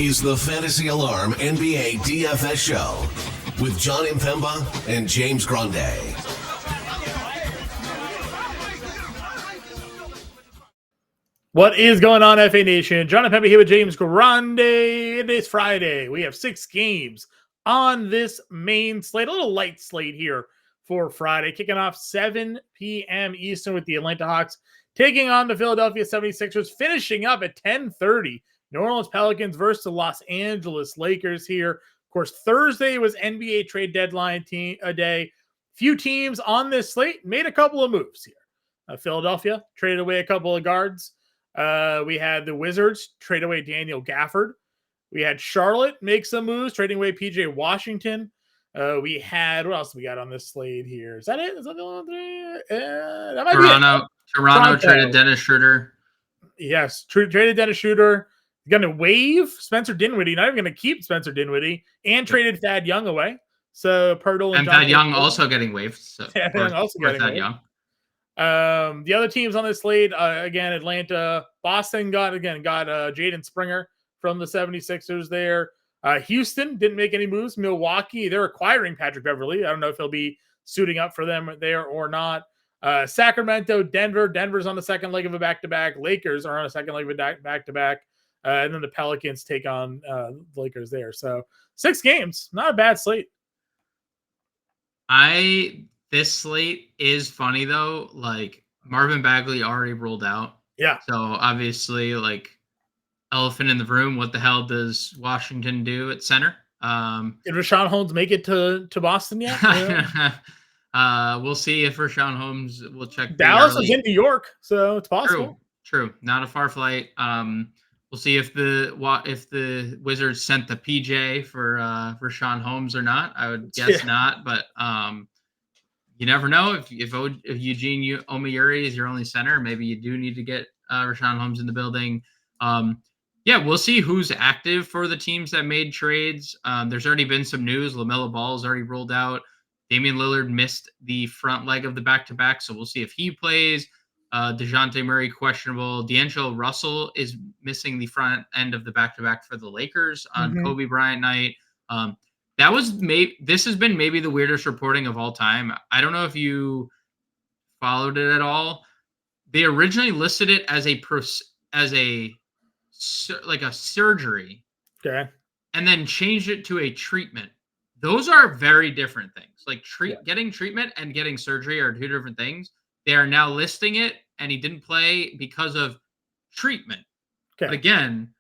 is the Fantasy Alarm NBA DFS show with Jon Impemba and James Grande. What is going on, FA Nation? Jon Impemba here with James Grande. It is Friday. We have 6 games on this main slate. A little light slate here for Friday. Kicking off 7 p.m. Eastern with the Atlanta Hawks taking on the Philadelphia 76ers. Finishing up at 10:30. New Orleans Pelicans versus the Los Angeles Lakers here. Of course, Thursday was NBA trade deadline day. Few teams on this slate made a couple of moves here. Philadelphia traded away a couple of guards. We had the Wizards trade away Daniel Gafford. We had Charlotte make some moves, trading away PJ Washington. We had, what else we got on this slate here? Is that it? Is that the one? That might be it. Toronto traded Dennis Schroeder. Yes, traded Dennis Schroeder. Going to waive Spencer Dinwiddie. Not even going to keep Spencer Dinwiddie, and traded Thad Young away. So Pirtle and Thad Young also getting waived. So also getting Thad waived. Young. The other teams on this slate, again, Atlanta, Boston got Jaden Springer from the 76ers there. Houston didn't make any moves. Milwaukee, they're acquiring Patrick Beverley. I don't know if he'll be suiting up for them there or not. Sacramento, Denver's on the second leg of a back-to-back. Lakers are on a second leg of a back-to-back. And then the Pelicans take on the Lakers there. So 6 games, not a bad slate. This slate is funny though. Like Marvin Bagley already ruled out. Yeah. So obviously, like elephant in the room. What the hell does Washington do at center? Did Richaun Holmes make it to Boston yet? Yeah. We'll see if Richaun Holmes will check. Dallas is in New York, so it's possible. True. Not a far flight. We'll see if the Wizards sent the PJ for Richaun Holmes or not. I would guess not, but you never know. If Eugene Omoyuri is your only center, maybe you do need to get Richaun Holmes in the building. We'll see who's active for the teams that made trades. There's already been some news. LaMelo Ball is already ruled out. Damian Lillard missed the front leg of the back-to-back, so we'll see if he plays. DeJounte Murray questionable. D'Angelo Russell is missing the front end of the back-to-back for the Lakers on Kobe Bryant night. This has been maybe the weirdest reporting of all time. I don't know if you followed it at all. They originally listed it as a surgery, okay, and then changed it to a treatment. Those are very different things. Like getting treatment and getting surgery are 2 different things. They are now listing it, and he didn't play because of treatment. Okay. But again,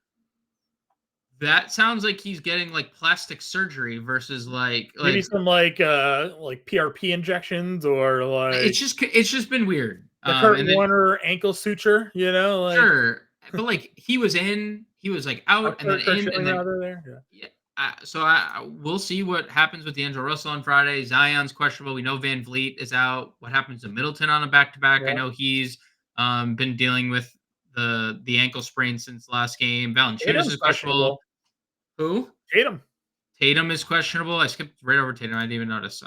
that sounds like he's getting like plastic surgery versus maybe some like PRP injections or like it's just been weird. The Kurt Warner ankle suture, sure. But like he was like out and then in and then there. Yeah. So we'll see what happens with D'Angelo Russell on Friday. Zion's questionable. We know Van Vliet is out. What happens to Middleton on a back-to-back? Yeah. I know he's been dealing with the ankle sprain since last game. Valanciunas is questionable. Who? Tatum is questionable. I skipped right over Tatum. I didn't even notice.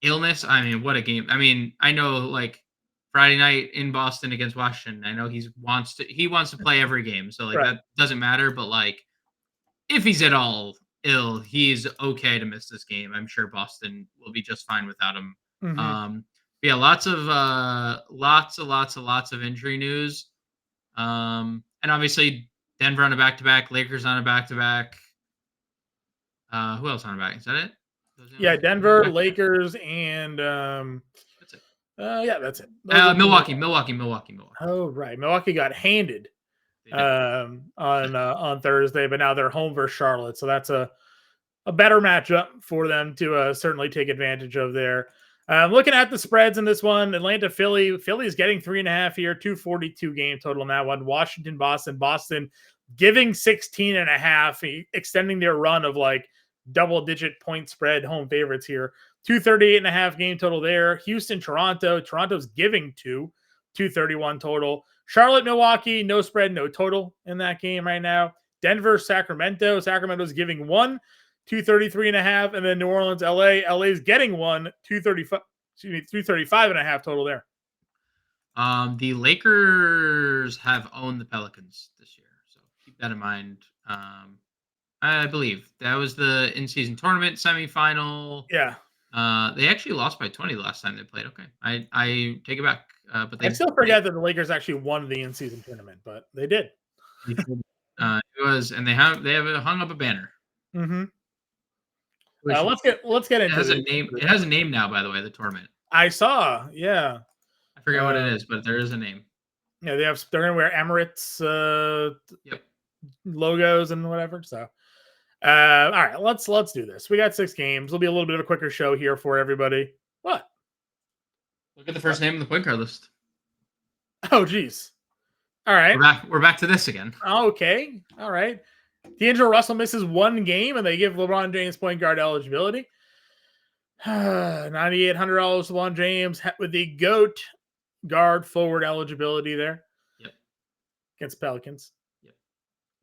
Illness. I mean, what a game. I mean, I know like Friday night in Boston against Washington. I know he wants to play every game. So like that doesn't matter. But like, if he's at all ill, he's okay to miss this game. I'm sure Boston will be just fine without him. Lots of injury news. And obviously Denver on a back-to-back, Lakers on a back-to-back. Who else on a back? Is that it? Yeah, Denver, Lakers, and that's it. That's it. Milwaukee. Oh, right. Milwaukee got handed on Thursday, but now they're home versus Charlotte, so that's a better matchup for them to certainly take advantage of there. Looking at the spreads in this one, Atlanta, Philly's getting 3.5 here, 242 game total in that one. Washington, Boston giving 16.5, extending their run of like double-digit point spread home favorites here. 238.5 game total there. Houston, Toronto's giving 231 total. Charlotte, Milwaukee, no spread, no total in that game right now. Denver, Sacramento's giving 233.5, and then New Orleans, LA's getting 235.5 total there. The Lakers have owned the Pelicans this year, so keep that in mind I believe that was the in-season tournament semifinal. Yeah. They actually lost by 20 the last time they played. Okay, I take it back. But I still forget that the Lakers actually won the in-season tournament, but they did. It was, and they have hung up a banner. Mm-hmm. Let's get into it. It has a name now, by the way. The tournament. I saw. Yeah. I forget what it is, but there is a name. Yeah, they're gonna wear Emirates logos and whatever. So, all right, let's do this. We got 6 games. It'll be a little bit of a quicker show here for everybody. What? Look at the first name on the point guard list. Oh, geez. All right, we're back to this again. Okay, all right. D'Angelo Russell misses 1 game, and they give LeBron James point guard eligibility. $9,800 to LeBron James with the GOAT guard forward eligibility there. Yep. Against Pelicans. Yep.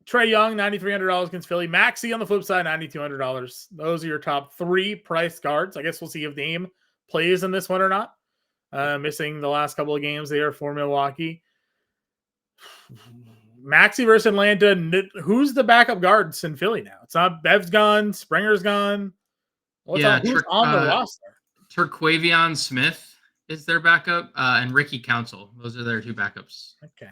Trae Young, $9,300 against Philly. Maxey on the flip side, $9,200. Those are your top 3 priced guards. I guess we'll see if Dame plays in this one or not. Missing the last couple of games there for Milwaukee. Maxey versus Atlanta. Who's the backup guards in Philly now? It's not Bev's gone. Springer's gone. Who's on the roster? Terquavion Smith is their backup, and Ricky Council. Those are their 2 backups. Okay.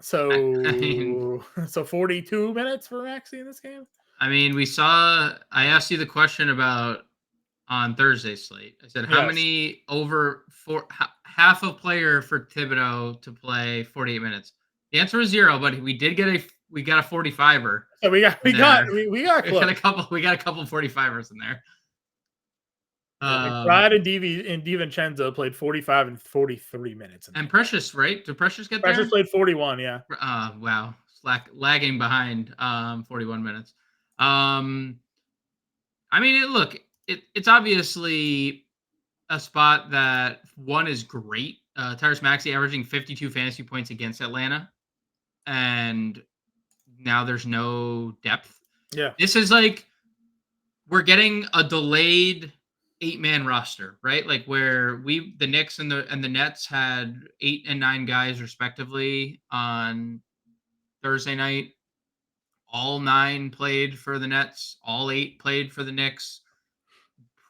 So 42 minutes for Maxey in this game? I mean, I asked you the question about on Thursday slate. I said, how many half a player for Thibodeau to play 48 minutes? The answer was 0, but we got a 45er. So we got close. We got a couple 45ers in there. Brad and DiVincenzo played 45 and 43 minutes. And Precious, right? Did Precious get Precious played 41, yeah. Wow. Lagging behind 41 minutes. I mean, it's obviously a spot that one is great. Tyrese Maxey averaging 52 fantasy points against Atlanta. And now there's no depth. Yeah. This is we're getting a delayed 8-man roster, right? Like where the Knicks and the Nets had 8 and 9 guys respectively on Thursday night. All 9 played for the Nets. All 8 played for the Knicks.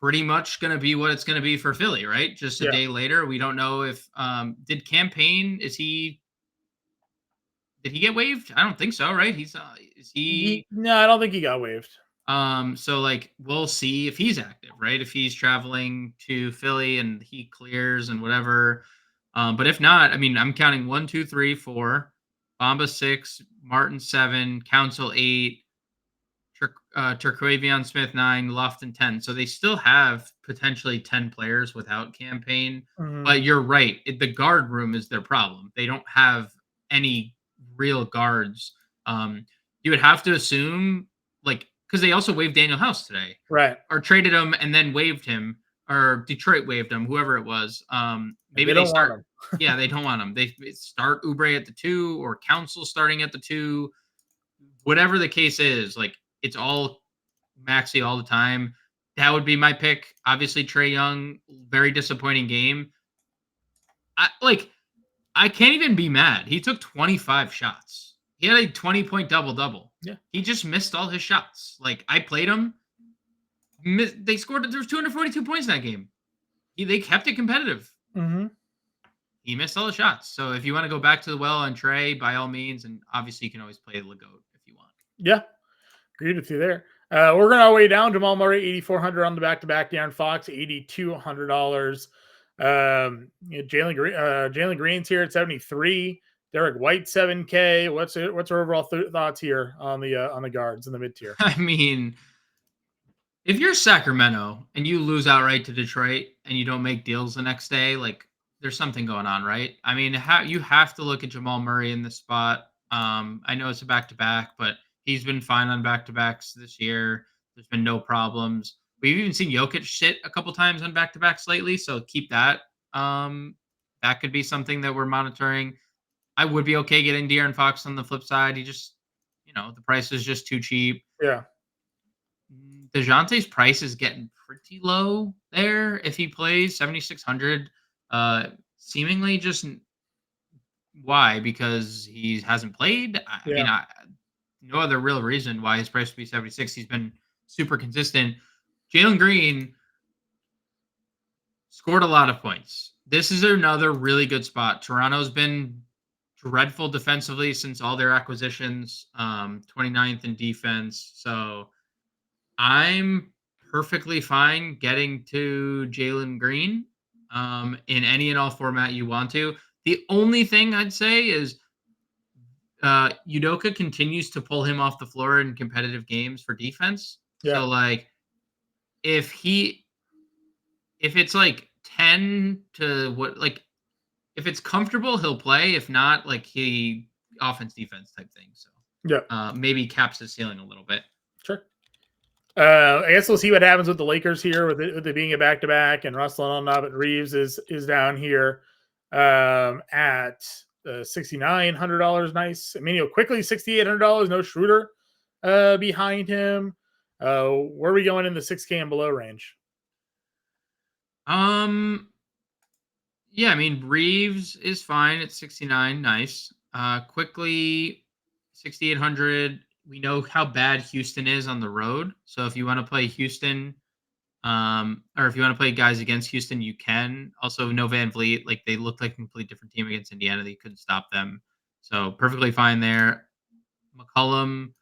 Pretty much going to be what it's going to be for Philly, right? Just a day later. We don't know if did Campaign did he get waived? I don't think so, right? No, I don't think he got waived. So we'll see if he's active, right? If he's traveling to Philly and he clears and whatever. But if not, I mean, I'm counting 1, 2, 3, 4, Bamba 6, Martin 7, Council 8, Terquavion Smith 9, Lofton 10. So they still have potentially 10 players without Campaign. Mm-hmm. But you're right. The guard room is their problem. They don't have any real guards. You would have to assume because they also waived Daniel House today, right? Or traded him and then waived him, or Detroit waived him, whoever it was. Maybe they start. Want him. Yeah, they don't want him. They start Oubre at the 2 or Council starting at the 2. Whatever the case is, it's all Maxey all the time. That would be my pick. Obviously, Trae Young, very disappointing game. I can't even be mad. He took 25 shots. He had a 20-point double-double. Yeah. He just missed all his shots. I played him. They scored. There was 242 points in that game. They kept it competitive. Mm-hmm. He missed all the shots. So if you want to go back to the well on Trae, by all means, and obviously you can always play Legoat if you want. Yeah. Agreed with you there. We're going our way down. Jamal Murray, $8,400 on the back-to-back. De'Aaron Fox, $8,200. Jalen Green's here at 73. Derek White, 7K. What's our overall thoughts here on the guards in the mid tier? I mean, if you're Sacramento and you lose outright to Detroit and you don't make deals the next day, there's something going on, right? I mean, you have to look at Jamal Murray in this spot. I know it's a back-to-back, but he's been fine on back-to-backs this year. There's been no problems. We've even seen Jokic sit a couple times on back-to-backs lately, so keep that. That could be something that we're monitoring. I would be okay getting De'Aaron Fox on the flip side. He just, the price is just too cheap. Yeah. DeJounte's price is getting pretty low there if he plays 7,600. Seemingly just why? Because he hasn't played. I mean, no other real reason why his price would be 76. He's been super consistent. Jalen Green scored a lot of points. This is another really good spot. Toronto's been dreadful defensively since all their acquisitions, 29th in defense. So I'm perfectly fine getting to Jalen Green in any and all format you want to. The only thing I'd say is Udoka continues to pull him off the floor in competitive games for defense. Yeah. So like if it's like 10 to what, like if it's comfortable, he'll play. If not, like he offense defense type thing. So yeah, maybe caps his ceiling a little bit. Sure. I guess we'll see what happens with the Lakers here with it being a back-to-back, and Russell on but Reeves is down here at $6,900. Nice. Emmanuel quickly $6,800. No Schroeder behind him. Where are we going in the 6K and below range? Yeah, I mean Reeves is fine at 69. Nice. Quickly 6,800. We know how bad Houston is on the road. So if you want to play Houston, or if you want to play guys against Houston, you can. Also, no Van Vliet. Like they looked like a complete different team against Indiana. They couldn't stop them. So perfectly fine there. McCollum,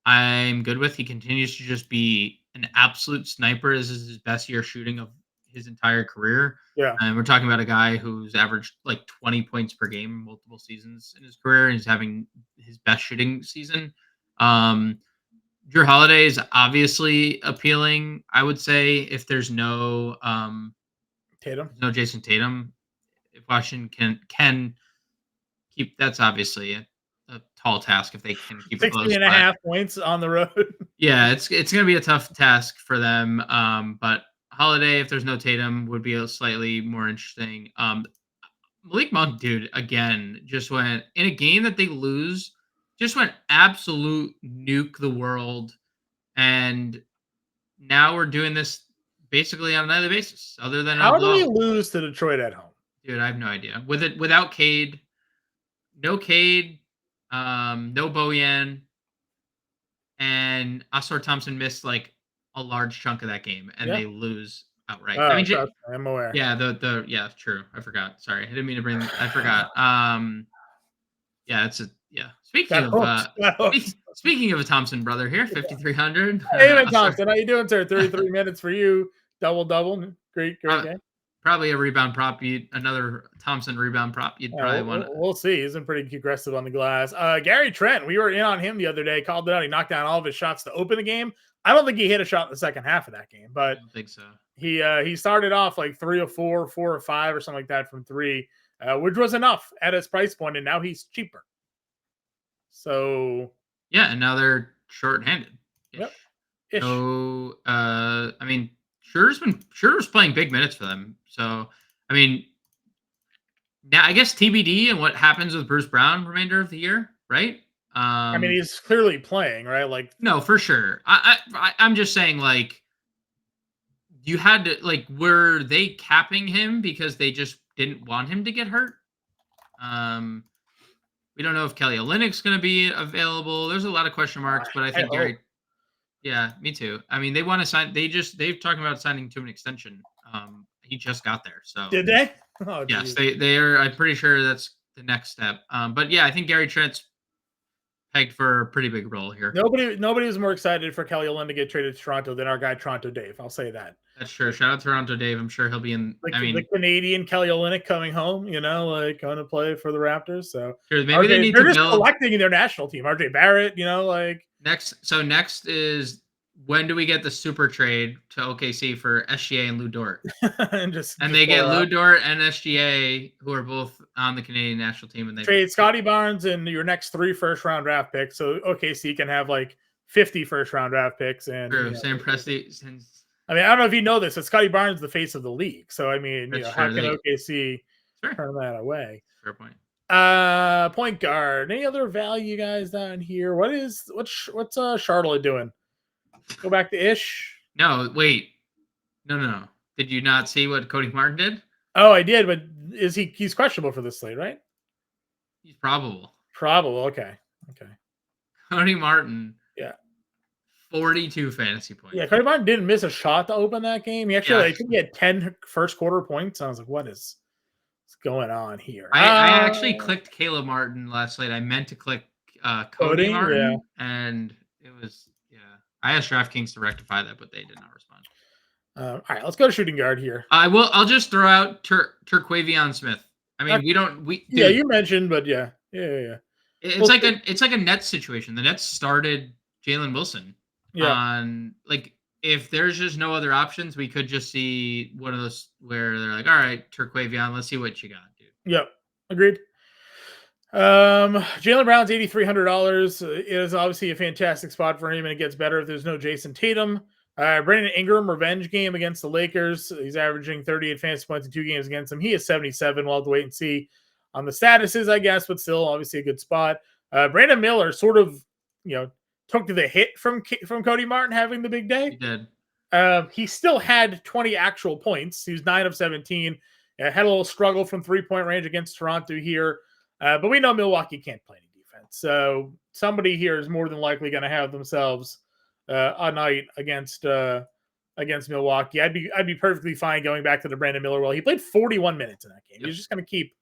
I'm good with. He continues to just be an absolute sniper. This is his best year shooting of his entire career. Yeah. And we're talking about a guy who's averaged like 20 points per game multiple seasons in his career, and he's having his best shooting season. Drew Holiday is obviously appealing. I would say if there's no Jason Tatum, if Washington can keep, that's obviously a tall task if they can keep 16.5 points on the road. Yeah, it's going to be a tough task for them. But Holiday, if there's no Tatum, would be slightly more interesting. Malik Monk, dude, again, just went in a game that they lose, just went absolute nuke the world. And now we're doing this basically on a nightly basis, other than how do we lose to Detroit at home? Dude, I have no idea. Without Cade, no Cade, no Bojan, and Asar Thompson missed like a large chunk of that game, and they lose outright. I mean, I'm aware. Yeah, true. I forgot. Sorry, I didn't mean to bring. I forgot. Yeah, it's a Speaking of a Thompson brother here, 5,300. Hey, Thompson, how you doing, sir? 33 minutes for you, double. Great game. Probably a rebound prop. Another Thompson rebound prop. You'd probably want to. We'll see. He's been pretty aggressive on the glass. Gary Trent, we were in on him the other day. Called it out. He knocked down all of his shots to open the game. I don't think he hit a shot in the second half of that game, but I don't think so. He started off like 3 of 4, 4 of 5, or something like that from 3, which was enough at his price point, and now he's cheaper. So yeah, and now they're short-handed. Yep. So I mean, Schroeder's playing big minutes for them. So I mean, now I guess TBD and what happens with Bruce Brown remainder of the year, right? I mean, he's clearly playing, right? Like, no, for sure. I'm just saying, like, you had to, like, were they capping him because they just didn't want him to get hurt? We don't know if Kelly Olynyk's going to be available. There's a lot of question marks, but I think Gary. Yeah, me too. I mean, they want to sign. They've talking about signing to an extension. He just got there. So did they? Oh, yes, they are. I'm pretty sure that's the next step. But yeah, I think Gary Trent's pegged for a pretty big role here. Nobody was more excited for Kelly Olynyk to get traded to Toronto than our guy Toronto Dave. I'll say that. That's true. Shout out Toronto Dave. I'm sure he'll be in. The Canadian Kelly Olynyk coming home, like going to play for the Raptors. So sure, maybe they need to just collecting their national team. RJ Barrett, like next. So next is, when do we get the super trade to OKC for SGA and Lou Dort? and they get Lou Dort and SGA, who are both on the Canadian national team, and they trade Scotty Barnes and your next 3 first-round draft picks, so OKC can have like 50 first-round draft picks. And Sam Presti. I mean, I don't know if you know this, but Scotty Barnes is the face of the league. So I mean, how can OKC turn that away? Fair point. Point guard. Any other value guys down here? What's Charlotte doing? Go back to Ish. No, wait. No. Did you not see what Cody Martin did? Oh, I did, but he's questionable for this slate, right? He's probable. Probable. Okay. Cody Martin. Yeah. 42 fantasy points. Yeah, Cody Martin didn't miss a shot to open that game. He actually, I think he had 10 first quarter points. I was like, what's going on here? I actually clicked Caleb Martin last night. I meant to click Cody Martin, and it was, I asked DraftKings to rectify that, but they did not respond. All right, let's go to shooting guard here. I'll just throw out Turquavion Smith. I mean, dude, you mentioned, but yeah. It's like a Nets situation. The Nets started Jalen Wilson. Yeah. If there's just no other options, we could just see one of those where they're like, all right, Turquavion, let's see what you got, dude. Yep. Agreed. Jaylen Brown's $8,300 is obviously a fantastic spot for him, and it gets better if there's no Jason Tatum. Brandon Ingram, revenge game against the Lakers. He's averaging 38 fantasy points in 2 games against them. He is 77. We'll have to wait and see on the statuses, I guess, but still obviously a good spot. Brandon Miller sort of, took the hit from Cody Martin having the big day. He did. He still had 20 actual points. He was 9 of 17. Had a little struggle from 3-point range against Toronto here. But we know Milwaukee can't play any defense. So somebody here is more than likely going to have themselves a night against Milwaukee. I'd be perfectly fine going back to the Brandon Miller. Well, he played 41 minutes in that game. Yep. He's just going to keep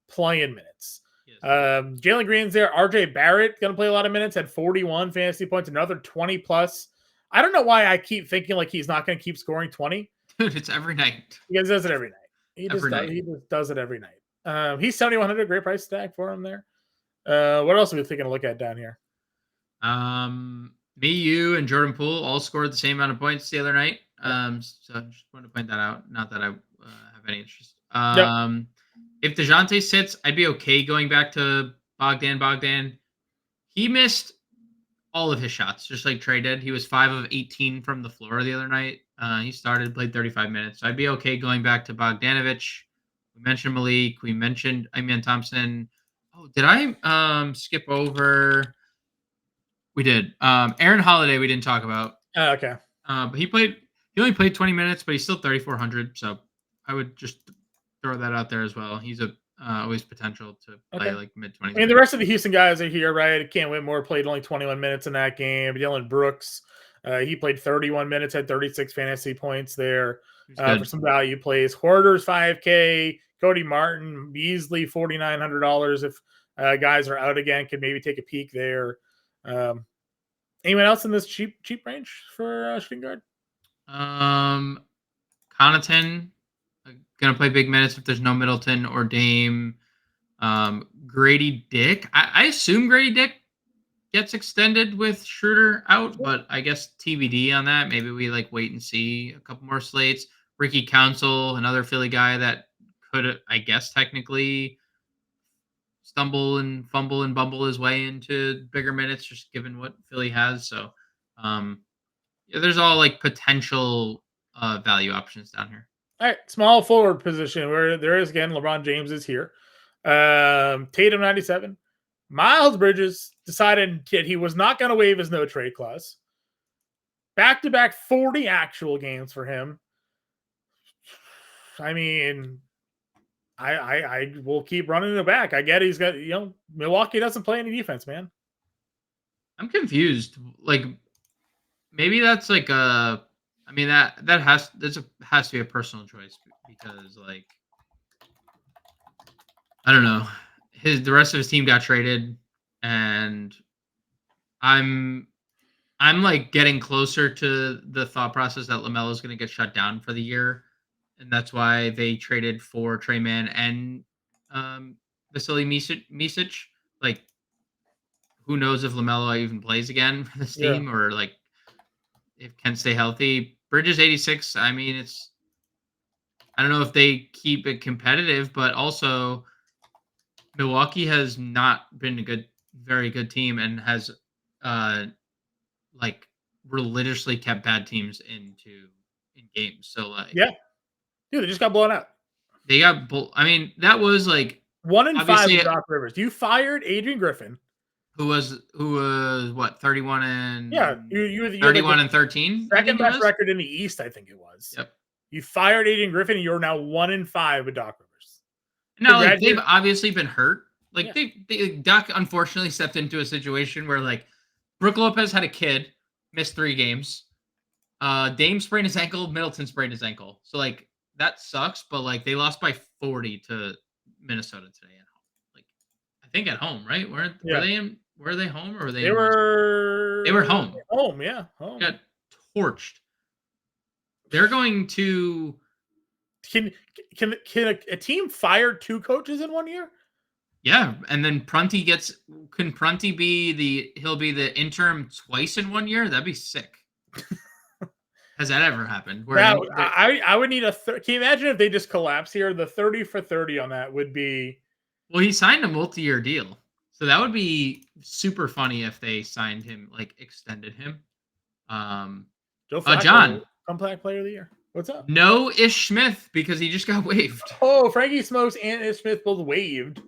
playing minutes. Yes. Jalen Green's there. RJ Barrett going to play a lot of minutes. Had 41 fantasy points. Another 20 plus. I don't know why I keep thinking like he's not going to keep scoring 20. Dude, it's every night. He does it every night. He just does it every night. He's 7,100. Great price tag for him there. What else are we taking a look at down here? Me, you, and Jordan Poole all scored the same amount of points the other night. So I just wanted to point that out. Not that I have any interest. If DeJounte sits, I'd be okay going back to Bogdan. He missed all of his shots, just like Trey did. He was 5 of 18 from the floor the other night. He played 35 minutes. So I'd be okay going back to Bogdanovic. We mentioned Malik. We mentioned Amen Thompson. Oh, did I skip over? We did. Aaron Holiday we didn't talk about. Okay. But he only played 20 minutes, but he's still 3,400. So I would just throw that out there as well. He's always potential to play like mid-20s. I mean, the rest of the Houston guys are here, right? Cam Whitmore played only 21 minutes in that game. Dylan Brooks, he played 31 minutes, had 36 fantasy points there for some value plays. Hoarders, 5K. Cody Martin, Beasley, $4,900. If guys are out again, could maybe take a peek there. Anyone else in this cheap range for shooting guard? Connaughton gonna play big minutes if there's no Middleton or Dame. Grady Dick. I assume Grady Dick gets extended with Schroeder out, but I guess TBD on that. Maybe we wait and see a couple more slates. Ricky Council, another Philly guy that could, I guess, technically stumble and fumble and bumble his way into bigger minutes, just given what Philly has. So, there's all potential value options down here. All right, small forward position where there is again LeBron James is here. Tatum 97. Miles Bridges decided that he was not going to waive his no trade clause. Back-to-back 40 actual games for him. I mean, I will keep running it back. I get he's got, Milwaukee doesn't play any defense, man. I'm confused. Maybe that's that has to be a personal choice because I don't know. The rest of his team got traded, and I'm getting closer to the thought process that LaMelo is going to get shut down for the year. And that's why they traded for Trey Mann and Vasily Micic. Who knows if LaMelo even plays again for this team or if can stay healthy. Bridges 86. I mean, I don't know if they keep it competitive, but also Milwaukee has not been a very good team and has religiously kept bad teams in games. So Dude, they just got blown out. They got that was 1 in 5 with Doc Rivers. You fired Adrian Griffin, who was what 31 and you were 31 and 13. Second best record in the East, I think it was. Yep. You fired Adrian Griffin, and you're now 1 in 5 with Doc Rivers. No, they've obviously been hurt. Doc unfortunately stepped into a situation where Brook Lopez had a kid, missed 3 games. Dame sprained his ankle, Middleton sprained his ankle. So like that sucks, but like they lost by 40 to Minnesota today at home. Like I think at home, right? Were they home or were they? They were home. Home, yeah, home. Got torched. They're going to. Can a team fire 2 coaches in 1 year? Yeah, and then Prunty can Prunty be he'll be the interim twice in 1 year? That'd be sick. Has that ever happened? I would need can you imagine if they just collapse here? The 30 for 30 on that would be. Well, he signed a multi-year deal. So that would be super funny if they signed him, like extended him. John. Comeback player of the year. What's up? No Ish Smith because he just got waived. Oh, Frankie Smokes and Ish Smith both waived.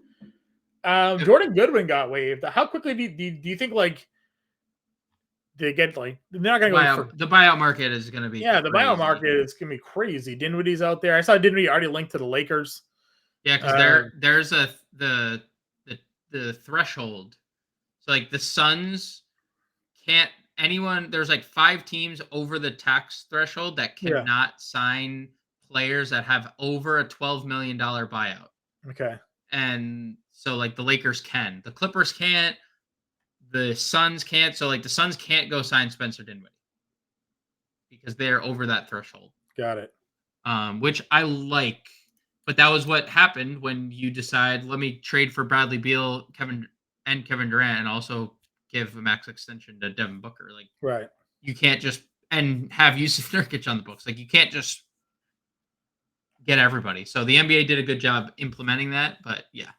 Jordan Goodwin got waived. How quickly do you think like they get like they're not going to go the buyout market is going to be the buyout market is going to be crazy. Dinwiddie's out there. I saw Dinwiddie already linked to the Lakers. Yeah, because there's the threshold. So like the Suns can't there's like 5 teams over the tax threshold that cannot sign players that have over a $12 million buyout. Okay. And so like the Lakers can, the Clippers can't, the Suns can't. So like the Suns can't go sign Spencer Dinwiddie because they're over that threshold. Got it. Which I like, but that was what happened when you decide, let me trade for Bradley Beal, Kevin Durant, and also give a max extension to Devin Booker. Like, right. You can't just and have Yusuf Nurkic on the books. Like, you can't just get everybody. So the NBA did a good job implementing that, but yeah.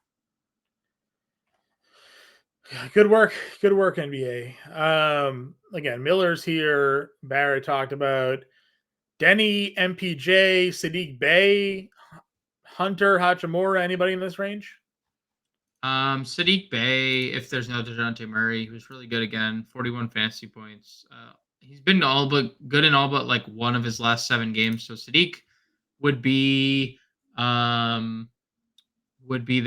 Good work, NBA. Again, Miller's here. Barrett talked about Denny, MPJ, Sadiq Bey, Hunter, Hachimura. Anybody in this range? Sadiq Bey, if there's no DeJounte Murray, who's really good again, 41 fantasy points. He's been good in all but like one of his last 7 games. So Sadiq would be the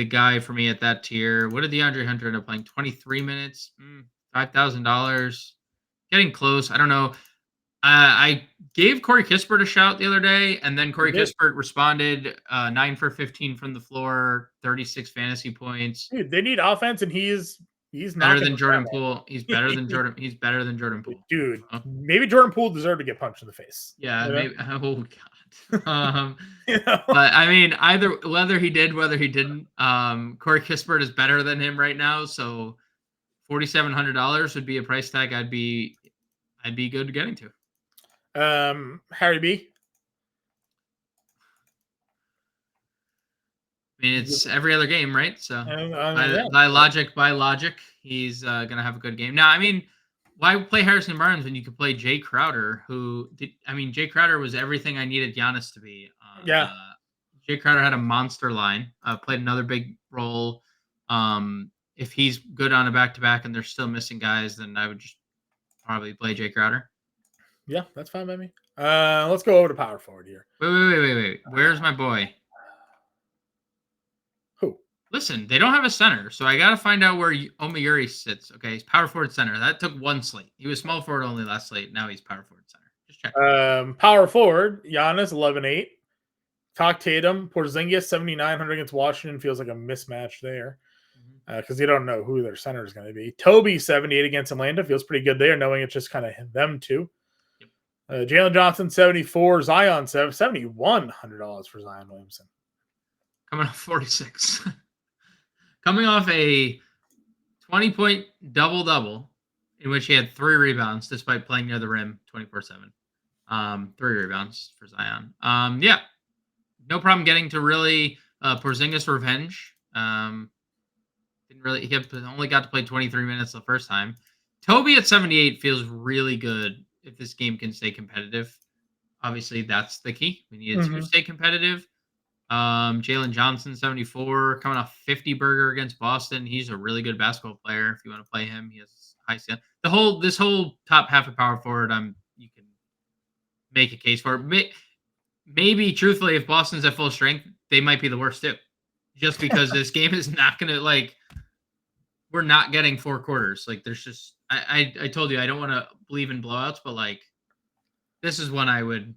guy for me at that tier. What did DeAndre Hunter end up playing? 23 minutes, $5,000. Getting close. I don't know. I gave Corey Kispert a shout the other day, and then Corey Kispert responded 9 for 15 from the floor, 36 fantasy points. Dude, they need offense, and he's better than Jordan Poole. He's better than Jordan. He's better than Jordan Poole. Dude, maybe Jordan Poole deserved to get punched in the face. Yeah, maybe. Oh God. But I mean, whether he did, whether he didn't, Corey Kispert is better than him right now. So $4,700 would be a price tag I'd be good getting to. Harry B. I mean, it's every other game, right? So by logic, he's gonna have a good game. Now, I mean, why play Harrison Barnes when you could play Jay Crowder? Jay Crowder was everything I needed Giannis to be. Jay Crowder had a monster line. Played another big role. If he's good on a back-to-back and they're still missing guys, then I would just probably play Jay Crowder. Yeah, that's fine by me. Let's go over to power forward here. Wait. Where's my boy? Who? Listen, they don't have a center, so I got to find out where Omayuri sits. Okay, he's power forward center. That took 1 slate. He was small forward only last slate. Now he's power forward center. Just check. Power forward, Giannis, 11-8. Talk Tatum, Porzingis, 7,900 against Washington. Feels like a mismatch there because you don't know who their center is going to be. Toby, 78 against Atlanta. Feels pretty good there, knowing it's just kind of them two. Jalen Johnson, 74. Zion, $7,100 for Zion Williamson. Coming off 46. Coming off a 20-point double-double in which he had 3 rebounds despite playing near the rim 24/7. 3 rebounds for Zion. Yeah. No problem getting to really Porzingis revenge. He only got to play 23 minutes the first time. Toby at 78 feels really good if this game can stay competitive. Obviously, that's the key. We need it to stay competitive. Jalen Johnson, 74, coming off 50 burger against Boston. He's a really good basketball player. If you want to play him, he has high ceiling. This whole top half of power forward, you can make a case for it. Maybe, truthfully, if Boston's at full strength, they might be the worst too. Just because this game is not going to, we're not getting 4 quarters. There's just I told you I don't want to believe in blowouts, but like this is one I would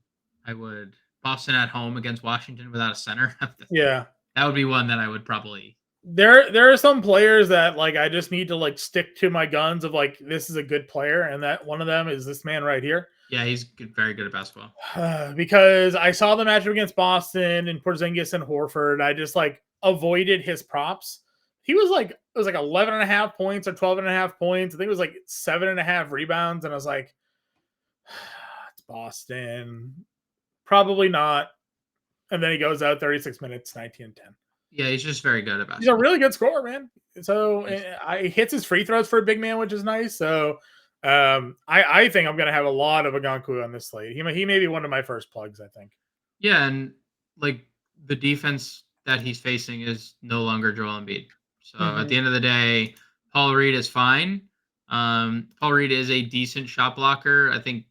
Boston at home against Washington without a center. Yeah. That would be one that I would probably. There are some players that like I just need to like stick to my guns of like this is a good player, and that one of them is this man right here. Yeah, he's good, very good at basketball. Because I saw the matchup against Boston and Porzingis and Horford. I just like avoided his props. He was like, it was like 11 and a half points or 12 and a half points. I think it was like 7.5 rebounds. And I was like, it's Boston. Probably not. And then he goes out 36 minutes, 19 and 10. Yeah, he's just very good at basketball. He's a really good scorer, man. So he hits his free throws for a big man, which is nice. So I think I'm going to have a lot of Okonkwo on this slate. He may be one of my first plugs, I think. Yeah, and like the defense that he's facing is no longer Joel Embiid. So at the end of the day, Paul Reed is fine. Paul Reed is a decent shot blocker. I think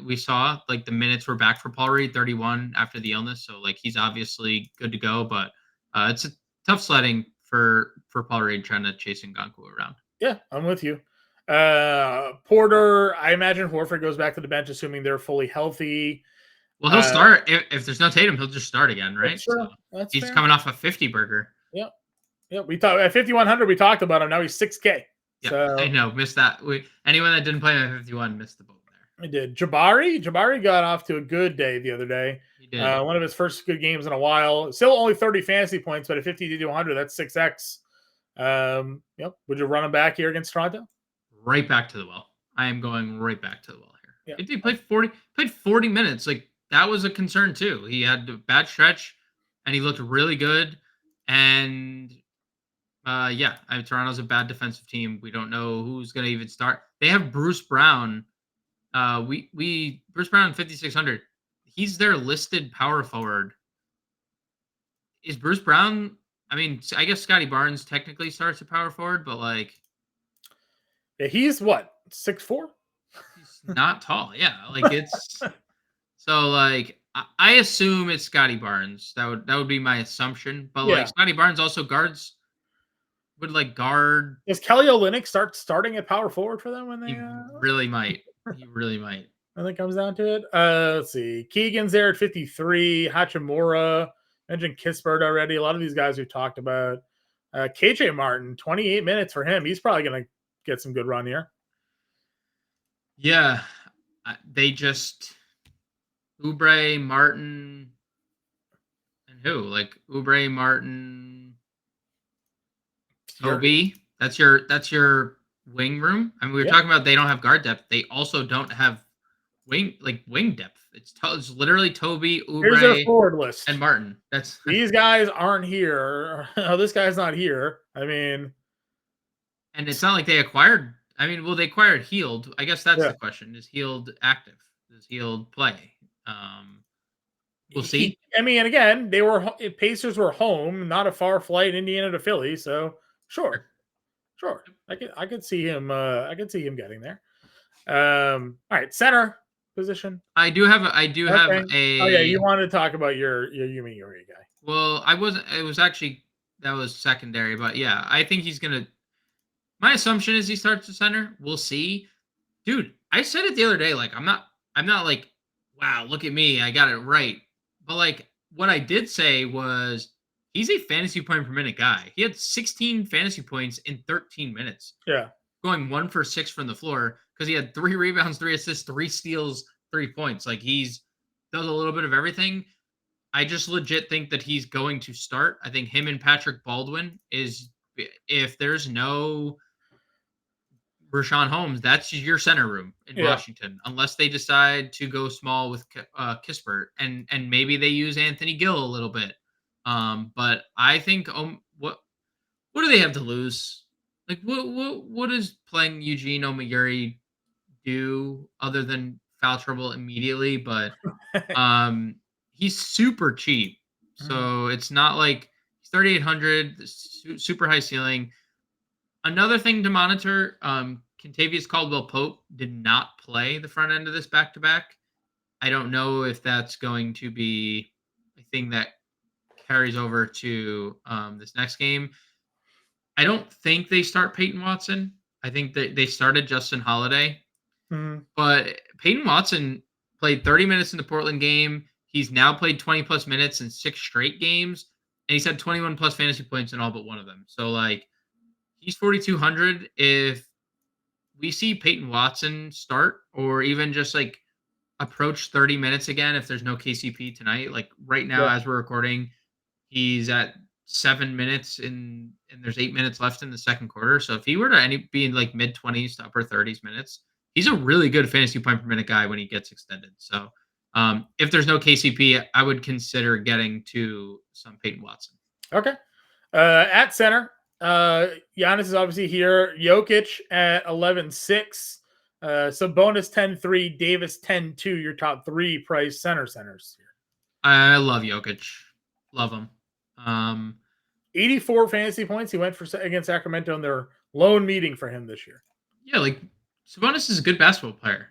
we saw like the minutes were back for Paul Reed, 31 after the illness. So like he's obviously good to go, but it's a tough sledding for Paul Reed trying to chase Okonkwo around. Yeah, I'm with you. Porter, I imagine Horford goes back to the bench, assuming they're fully healthy. Well, he'll start if there's no Tatum, he'll just start again, right? That's he's fair. coming off a 50 burger. Yep. Yeah, we talked at 5,100. We talked about him. Now he's 6K. Yeah, so, I know. Missed that. Anyone that didn't play him at 51 missed the boat there. I did. Jabari got off to a good day the other day. He did. One of his first good games in a while. Still only 30 fantasy points, but at 50 to 100, that's 6x. Yep. Would you run him back here against Toronto? Right back to the well. I am going right back to the well here. Yeah. He played 40 minutes. Like that was a concern too. He had a bad stretch, and he looked really good. And Toronto's a bad defensive team. We don't know who's going to even start. They have Bruce Brown. Bruce Brown 5,600. He's their listed power forward. Is Bruce Brown? I mean, I guess Scotty Barnes technically starts at power forward, but like, yeah, he's what 6'4". He's not tall. Yeah, like it's so like I assume it's Scotty Barnes. That would be my assumption. But like Scotty Barnes also would guard. Is Kelly Olynyk starting at power forward for them when they? He really might. He really might. When it comes down to it. Let's see. Keegan's there at 53. Hachimura. Mentioned Kispert already. A lot of these guys we've talked about. KJ Martin, 28 minutes for him. He's probably going to get some good run here. Yeah. They just Oubre, Martin, and who? Like Oubre, Martin, Toby. That's your wing room. I mean, we were talking about they don't have guard depth. They also don't have wing depth. It's literally Toby, Oubre, forward list, and Martin. These guys aren't here. Oh, this guy's not here. I mean, and it's not like they acquired. I mean, well, they acquired Healed. I guess that's the question: is Healed active? Does Healed play? We'll see. I mean, and again, Pacers were home, not a far flight, Indiana to Philly. So sure. I could see him. I could see him getting there. All right, center position. I do have a. Oh yeah, you wanted to talk about your Yumi Uri guy. Well, I wasn't. It was actually that was secondary, but yeah, I think he's gonna. My assumption is he starts the center. We'll see, dude. I said it the other day. Like I'm not like, wow, look at me, I got it right. But like what I did say was he's a fantasy point per minute guy. He had 16 fantasy points in 13 minutes. Yeah, going 1 for 6 from the floor because he had 3 rebounds, 3 assists, 3 steals, 3 points. Like does a little bit of everything. I just legit think that he's going to start. I think him and Patrick Baldwin if there's no Rashawn Holmes, that's your center room in Washington, unless they decide to go small with Kispert and maybe they use Anthony Gill a little bit. But I think what do they have to lose? Like what does playing Eugene Omoyuri do other than foul trouble immediately? But he's super cheap, so it's not like he's 3,800, super high ceiling. Another thing to monitor, Kentavious Caldwell-Pope did not play the front end of this back-to-back. I don't know if that's going to be a thing that carries over to this next game. I don't think they start Peyton Watson. I think that they started Justin Holiday, Mhm. but Peyton Watson played 30 minutes in the Portland game. He's now played 20 plus minutes in 6 straight games, and he's had 21 plus fantasy points in all but one of them. So like he's 4,200. If we see Peyton Watson start or even just like approach 30 minutes again, if there's no KCP tonight, like right now Yeah. as we're recording, he's at 7 minutes and there's 8 minutes left in the second quarter. So if he were to be in like mid 20s to upper 30s minutes, he's a really good fantasy point per minute guy when he gets extended. So if there's no KCP, I would consider getting to some Peyton Watson. Okay. At center, Giannis is obviously here. Jokic at 11.6. Sabonis 10.3. Davis 10.2. Your top 3 price centers here. I love Jokic. Love him. 84 fantasy points. He went for against Sacramento in their lone meeting for him this year. Yeah, like Sabonis is a good basketball player.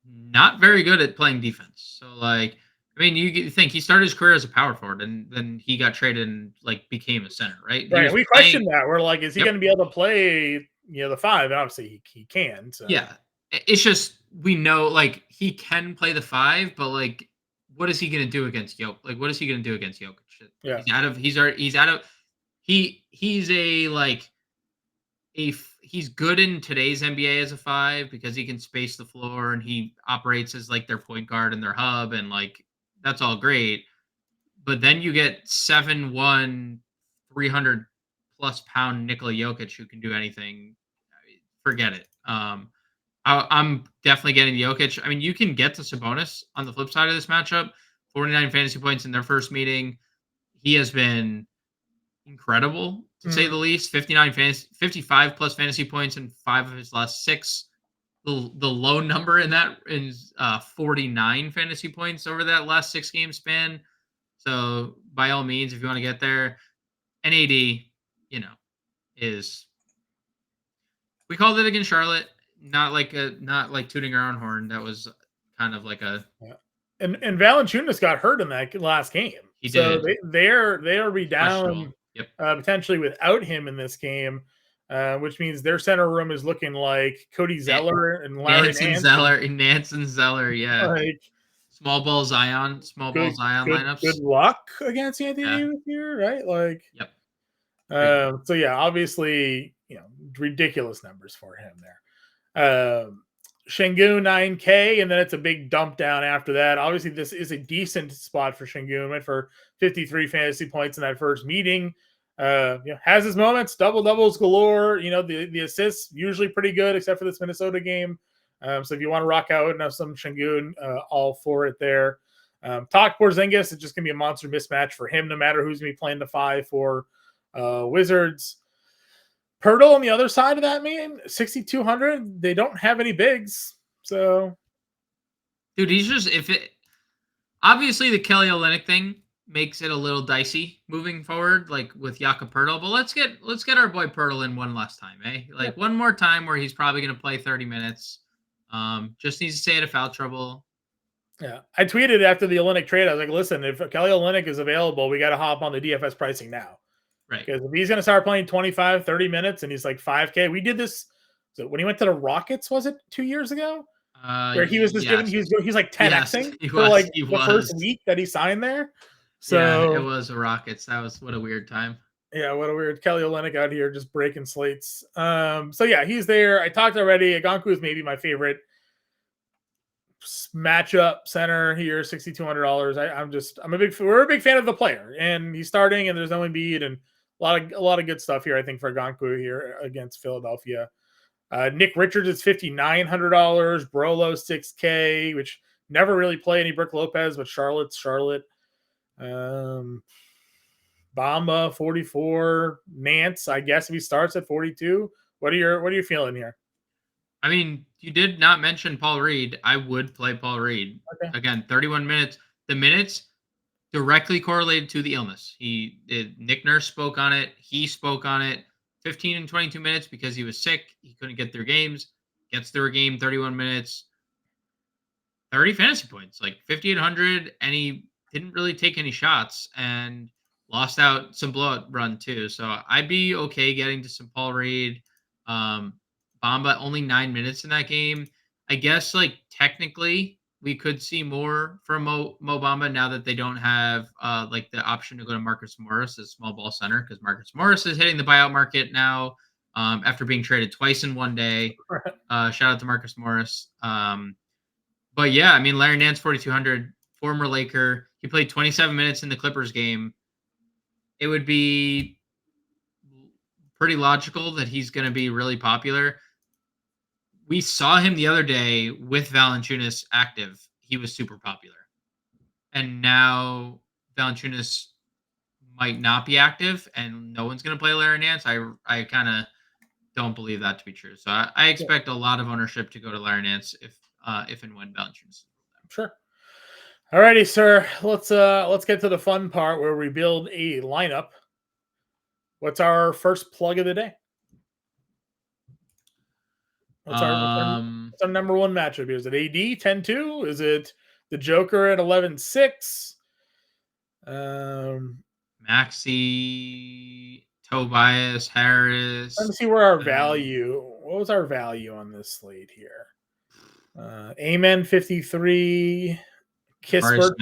Not very good at playing defense. So like, I mean, you think he started his career as a power forward and then he got traded and like became a center, right? Right. We questioned that. We're like, is he going to be able to play, the 5? And obviously he can. So. Yeah. It's just we know like he can play the 5, but like what is he going to do against Jokic? Like what is he going to do against Jokic? Yeah. He's a like he's good in today's NBA as a 5 because he can space the floor and he operates as like their point guard and their hub and like that's all great. But then you get 7'1", 300 plus pound Nikola Jokic who can do anything. Forget it. I'm definitely getting Jokic. I mean, you can get to Sabonis on the flip side of this matchup. 49 fantasy points in their first meeting. He has been incredible to say the least. 55 plus fantasy points in 5 of his last 6. The low number in that is 49 fantasy points over that last 6 game span. So by all means, if you want to get there, NAD, is we called it against Charlotte. Not like tooting our own horn. That was kind of like a and Valanciunas got hurt in that last game. He did. They'll be down potentially without him in this game, which means their center room is looking like Cody Zeller and Larry Nance and Zeller. Yeah, like small ball Zion lineups. Good luck against Anthony Davis here, right? Like, yep. So yeah, obviously, ridiculous numbers for him there. Şengün 9K, and then it's a big dump down after that. Obviously, this is a decent spot for Şengün. Went for 53 fantasy points in that first meeting. Has his moments, doubles galore. The assists usually pretty good, except for this Minnesota game. So if you want to rock out and have some Şengün, all for it there. Talk Porzingis, it's just gonna be a monster mismatch for him, no matter who's gonna be playing the 5 for Wizards. Pirtle on the other side of that, man, 6,200. They don't have any bigs, so dude, he's just obviously the Kelly Olynyk thing makes it a little dicey moving forward, like with Jakob Pirtle. But let's get our boy Pirtle in one last time, eh? Like one more time where he's probably gonna play 30 minutes. Just needs to stay out of foul trouble. Yeah, I tweeted after the Olynyk trade. I was like, listen, if Kelly Olynyk is available, we got to hop on the DFS pricing now. Right. Because if he's going to start playing 25, 30 minutes and he's like 5K, we did this. So when he went to the Rockets, was it 2 years ago? Where he was just he's like 10xing for like the first week that he signed there. So yeah, it was the Rockets. That was what a weird time. Yeah, what a weird Kelly Olynyk out here just breaking slates. So yeah, he's there. I talked already. Agonku is maybe my favorite matchup center here, $6,200. We're a big fan of the player, and he's starting, and there's no Embiid, and a lot of good stuff here, I think, for Agonku here against Philadelphia. Nick Richards is $5,900. Brolo $6K, which never really play any Brook Lopez, but Charlotte. Bamba 44. Nance, I guess if he starts at 42. What are you feeling here? I mean, you did not mention Paul Reed. I would play Paul Reed. Okay. Again, 31 minutes. The minutes directly correlated to the illness. Nick Nurse spoke on it. He spoke on it. 15 and 22 minutes because he was sick. He couldn't get through games. Gets through a game, 31 minutes. 30 fantasy points, like 5,800, and he didn't really take any shots and lost out some blowout run too. So I'd be okay getting to some Paul Reed. Bamba, only 9 minutes in that game. I guess like technically we could see more from Mo Bamba now that they don't have like the option to go to Marcus Morris as small ball center, because Marcus Morris is hitting the buyout market now after being traded twice in one day. Shout out to Marcus Morris. But yeah, I mean, Larry Nance, 4,200, former Laker. He played 27 minutes in the Clippers game. It would be pretty logical that he's going to be really popular. We saw him the other day with Valanciunas active. He was super popular. And now Valanciunas might not be active and no one's going to play Larry Nance. I kind of don't believe that to be true. So I expect a lot of ownership to go to Larry Nance if and when Valanciunas. Sure. Alrighty, sir. Let's get to the fun part where we build a lineup. What's our first plug of the day? What's our number one matchup here? Is it AD 10-2? Is it the Joker at 11-6? Maxey, Tobias, Harris. Let me see where our value. What was our value on this slate here? Amen 53, Kispert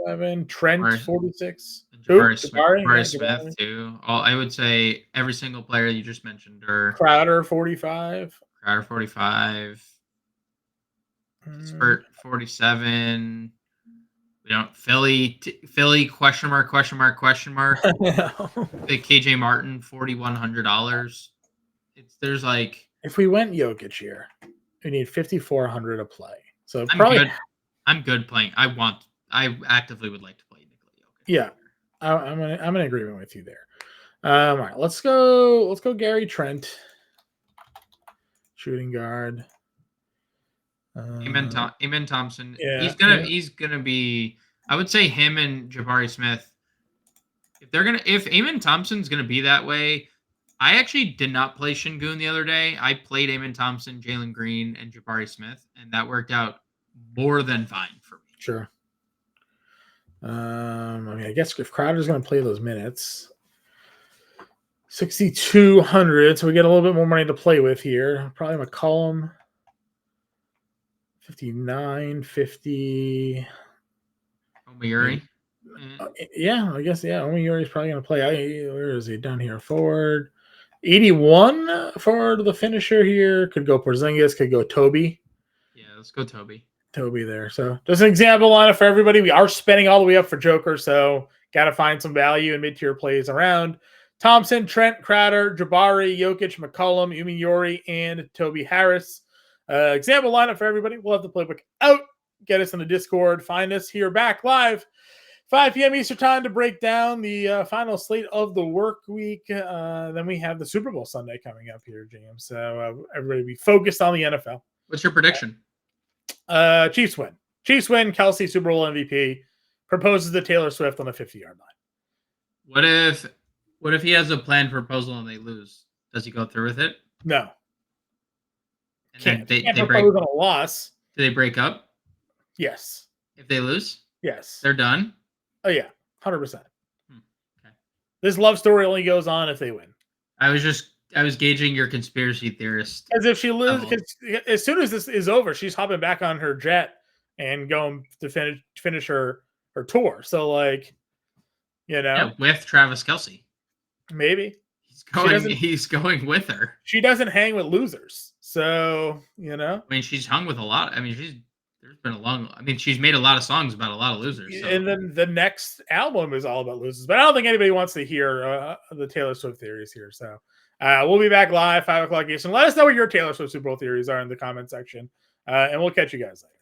47, Trent 46, Jabari Smith too. I would say every single player you just mentioned, or Crowder 45, Kispert 47. We don't Philly question mark. The KJ Martin $4,100. There's like, if we went Jokic here, we need 5,400 to play. So I'm good playing. I actively would like to play Nikola Jokic. Yeah, I'm in agreement with you there. All right, let's go Gary Trent, shooting guard. Amen Thompson. Yeah, he's gonna be. I would say him and Jabari Smith. If Amen Thompson's gonna be that way. I actually did not play Şengün the other day. I played Amen Thompson, Jalen Green, and Jabari Smith, and that worked out more than fine for me. Sure. I guess if Crowder's going to play those minutes, 6,200, so we get a little bit more money to play with here. Probably McCollum, 59, 50. Omiuri. Yeah, I guess, yeah. Omiuri's probably going to play. Where is he? Down here, forward. 81 for the finisher here. Could go Porzingis, could go Toby. Yeah, let's go Toby there. So just an example lineup for everybody. We are spending all the way up for Joker, so got to find some value in mid-tier plays around Thompson, Trent, Crowder, Jabari, Jokic, McCollum, Umiuri, and Toby Harris. Example lineup for everybody. We'll have the playbook out. Get us in the Discord. Find us here back live 5 p.m. Eastern time to break down the final slate of the work week. Then we have the Super Bowl Sunday coming up here, James. So everybody be focused on the NFL. What's your prediction? Chiefs win. Kelsey, Super Bowl MVP, proposes to Taylor Swift on a 50-yard line. What if he has a planned proposal and they lose? Does he go through with it? No. And they propose on a loss. Do they break up? Yes. If they lose? Yes. They're done? Oh, yeah. 100%. Okay. This love story only goes on if they win. I was gauging your conspiracy theorist. As if she loses, because as soon as this is over, she's hopping back on her jet and going to finish her tour. So, like, with Travis Kelce. Maybe. He's going with her. She doesn't hang with losers. So, I mean, she's hung with a lot. I mean, she's made a lot of songs about a lot of losers. So. And then the next album is all about losers. But I don't think anybody wants to hear the Taylor Swift theories here. So we'll be back live 5 o'clock Eastern. Let us know what your Taylor Swift Super Bowl theories are in the comment section. And we'll catch you guys later.